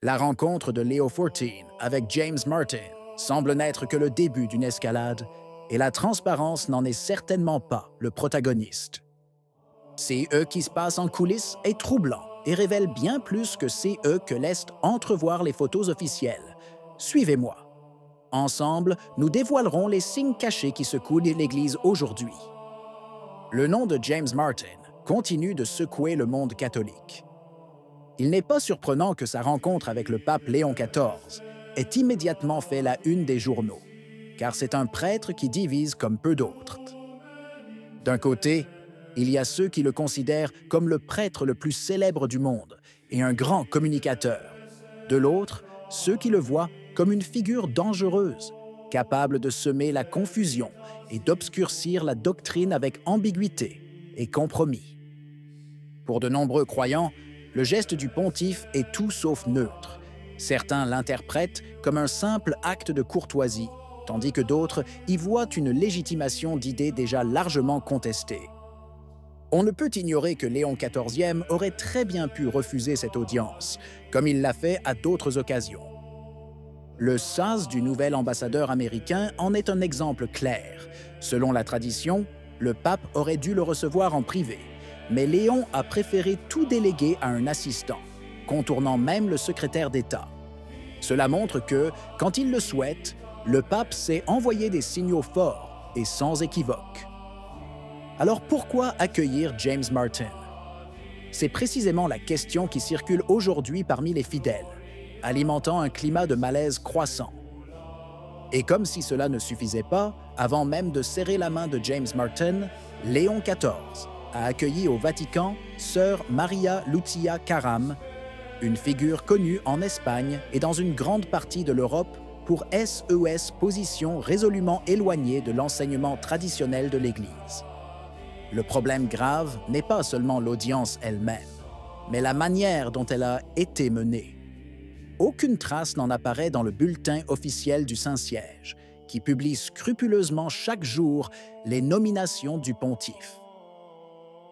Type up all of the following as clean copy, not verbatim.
La rencontre de Leo XIV avec James Martin semble n'être que le début d'une escalade, et la transparence n'en est certainement pas le protagoniste. Ce qui se passe en coulisses est troublant et révèle bien plus que ce que laissent entrevoir les photos officielles. Suivez-moi. Ensemble, nous dévoilerons les signes cachés qui secouent l'Église aujourd'hui. Le nom de James Martin continue de secouer le monde catholique. Il n'est pas surprenant que sa rencontre avec le pape Léon XIV ait immédiatement fait la une des journaux, car c'est un prêtre qui divise comme peu d'autres. D'un côté, il y a ceux qui le considèrent comme le prêtre le plus célèbre du monde et un grand communicateur. De l'autre, ceux qui le voient comme une figure dangereuse, capable de semer la confusion et d'obscurcir la doctrine avec ambiguïté et compromis. Pour de nombreux croyants, le geste du pontife est tout sauf neutre. Certains l'interprètent comme un simple acte de courtoisie, tandis que d'autres y voient une légitimation d'idées déjà largement contestées. On ne peut ignorer que Léon XIV aurait très bien pu refuser cette audience, comme il l'a fait à d'autres occasions. Le sas du nouvel ambassadeur américain en est un exemple clair. Selon la tradition, le pape aurait dû le recevoir en privé, mais Léon a préféré tout déléguer à un assistant, contournant même le secrétaire d'État. Cela montre que, quand il le souhaite, le pape sait envoyer des signaux forts et sans équivoque. Alors pourquoi accueillir James Martin? C'est précisément la question qui circule aujourd'hui parmi les fidèles, alimentant un climat de malaise croissant. Et comme si cela ne suffisait pas, avant même de serrer la main de James Martin, Léon XIV a accueilli au Vatican sœur Maria Lucia Caram, une figure connue en Espagne et dans une grande partie de l'Europe pour SES position résolument éloignée de l'enseignement traditionnel de l'Église. Le problème grave n'est pas seulement l'audience elle-même, mais la manière dont elle a été menée. Aucune trace n'en apparaît dans le bulletin officiel du Saint-Siège, qui publie scrupuleusement chaque jour les nominations du pontife.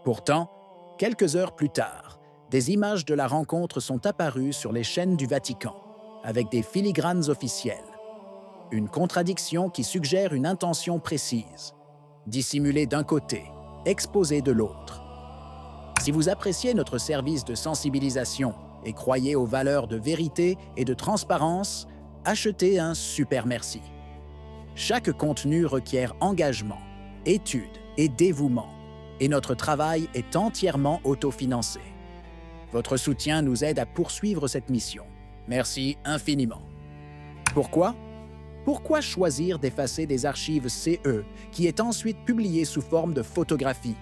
Pourtant, quelques heures plus tard, des images de la rencontre sont apparues sur les chaînes du Vatican, avec des filigranes officielles. Une contradiction qui suggère une intention précise, dissimulée d'un côté, exposée de l'autre. Si vous appréciez notre service de sensibilisation et croyez aux valeurs de vérité et de transparence, achetez un super merci. Chaque contenu requiert engagement, étude et dévouement, et notre travail est entièrement autofinancé. Votre soutien nous aide à poursuivre cette mission. Merci infiniment. Pourquoi? Pourquoi choisir d'effacer des archives CE qui est ensuite publiée sous forme de photographie?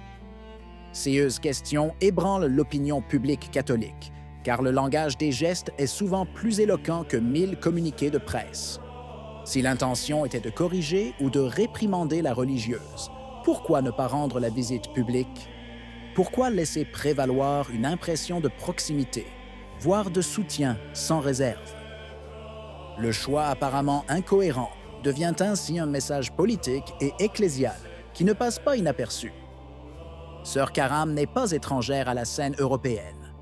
Ces questions ébranlent l'opinion publique catholique, car le langage des gestes est souvent plus éloquent que 1000 communiqués de presse. Si l'intention était de corriger ou de réprimander la religieuse, pourquoi ne pas rendre la visite publique? Pourquoi laisser prévaloir une impression de proximité, voire de soutien sans réserve? Le choix apparemment incohérent devient ainsi un message politique et ecclésial qui ne passe pas inaperçu. Sœur Caram n'est pas étrangère à la scène européenne.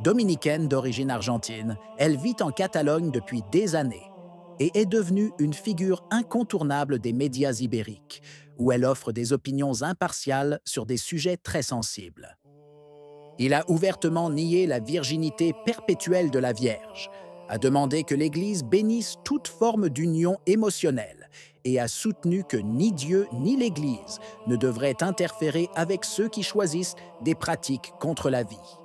Dominicaine d'origine argentine, elle vit en Catalogne depuis des années et est devenue une figure incontournable des médias ibériques, où elle offre des opinions impartiales sur des sujets très sensibles. Il a ouvertement nié la virginité perpétuelle de la Vierge, a demandé que l'Église bénisse toute forme d'union émotionnelle et a soutenu que ni Dieu ni l'Église ne devraient interférer avec ceux qui choisissent des pratiques contre la vie.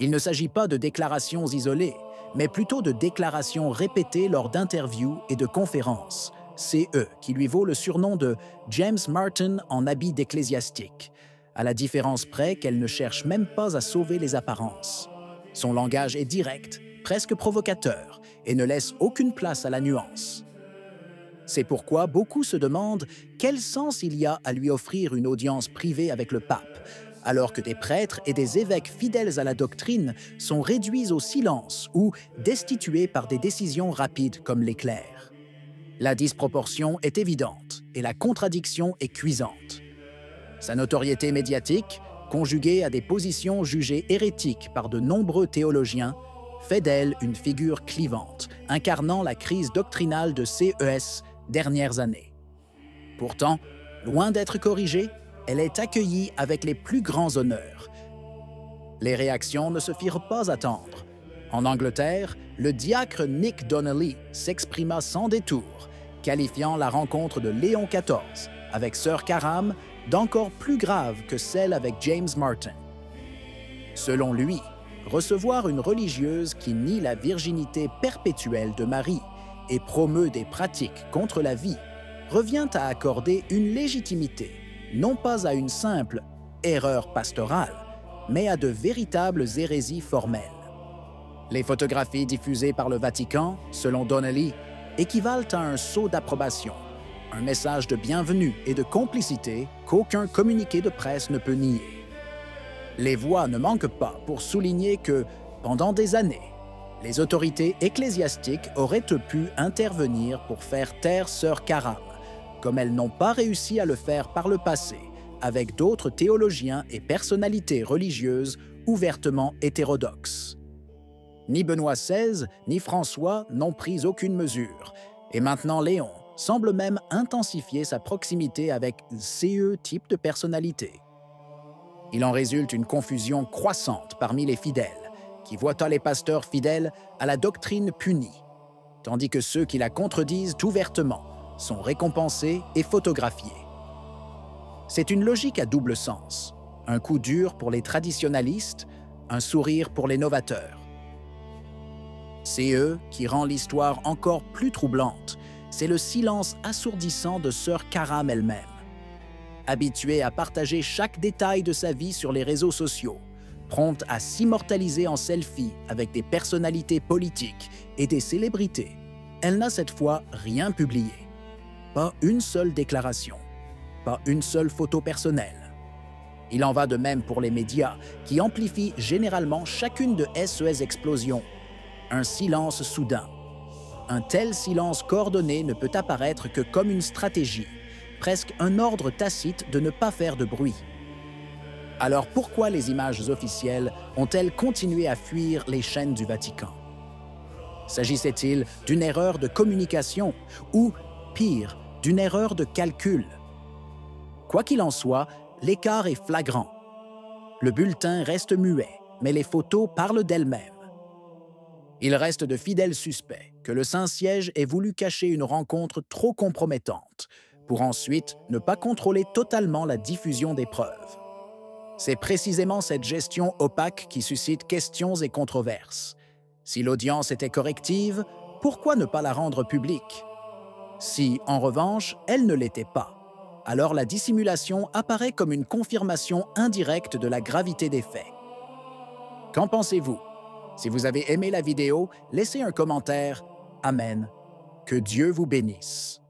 Il ne s'agit pas de déclarations isolées, mais plutôt de déclarations répétées lors d'interviews et de conférences, CE, qui lui vaut le surnom de James Martin en habit d'ecclésiastique, à la différence près qu'elle ne cherche même pas à sauver les apparences. Son langage est direct, presque provocateur, et ne laisse aucune place à la nuance. C'est pourquoi beaucoup se demandent quel sens il y a à lui offrir une audience privée avec le pape, alors que des prêtres et des évêques fidèles à la doctrine sont réduits au silence ou destitués par des décisions rapides comme l'éclair. La disproportion est évidente et la contradiction est cuisante. Sa notoriété médiatique, conjuguée à des positions jugées hérétiques par de nombreux théologiens, fait d'elle une figure clivante, incarnant la crise doctrinale de CES dernières années. Pourtant, loin d'être corrigée, elle est accueillie avec les plus grands honneurs. Les réactions ne se firent pas attendre. En Angleterre, le diacre Nick Donnelly s'exprima sans détour, qualifiant la rencontre de Léon XIV avec Sir Karam d'encore plus grave que celle avec James Martin. Selon lui, recevoir une religieuse qui nie la virginité perpétuelle de Marie et promeut des pratiques contre la vie revient à accorder une légitimité, non pas à une simple erreur pastorale, mais à de véritables hérésies formelles. Les photographies diffusées par le Vatican, selon Donnelly, équivalent à un sceau d'approbation, un message de bienvenue et de complicité qu'aucun communiqué de presse ne peut nier. Les voix ne manquent pas pour souligner que, pendant des années, les autorités ecclésiastiques auraient pu intervenir pour faire taire Sir Karam, comme elles n'ont pas réussi à le faire par le passé avec d'autres théologiens et personnalités religieuses ouvertement hétérodoxes. Ni Benoît XVI ni François n'ont pris aucune mesure, et maintenant Léon semble même intensifier sa proximité avec ce type de personnalité. Il en résulte une confusion croissante parmi les fidèles, qui voient les pasteurs fidèles à la doctrine punie, tandis que ceux qui la contredisent ouvertement sont récompensés et photographiés. C'est une logique à double sens, un coup dur pour les traditionalistes, un sourire pour les novateurs. C'est eux qui rend l'histoire encore plus troublante, c'est le silence assourdissant de Sœur Karam elle-même. Habituée à partager chaque détail de sa vie sur les réseaux sociaux, prompte à s'immortaliser en selfie avec des personnalités politiques et des célébrités, elle n'a cette fois rien publié. Pas une seule déclaration, pas une seule photo personnelle. Il en va de même pour les médias, qui amplifient généralement chacune de SES explosions. Un silence soudain. Un tel silence coordonné ne peut apparaître que comme une stratégie, presque un ordre tacite de ne pas faire de bruit. Alors pourquoi les images officielles ont-elles continué à fuir les chaînes du Vatican? S'agissait-il d'une erreur de communication ou, pire, d'une erreur de calcul? Quoi qu'il en soit, l'écart est flagrant. Le bulletin reste muet, mais les photos parlent d'elles-mêmes. Il reste de fidèles suspects que le Saint-Siège ait voulu cacher une rencontre trop compromettante pour ensuite ne pas contrôler totalement la diffusion des preuves. C'est précisément cette gestion opaque qui suscite questions et controverses. Si l'audience était corrective, pourquoi ne pas la rendre publique? Si, en revanche, elle ne l'était pas, alors la dissimulation apparaît comme une confirmation indirecte de la gravité des faits. Qu'en pensez-vous? Si vous avez aimé la vidéo, laissez un commentaire. Amen. Que Dieu vous bénisse.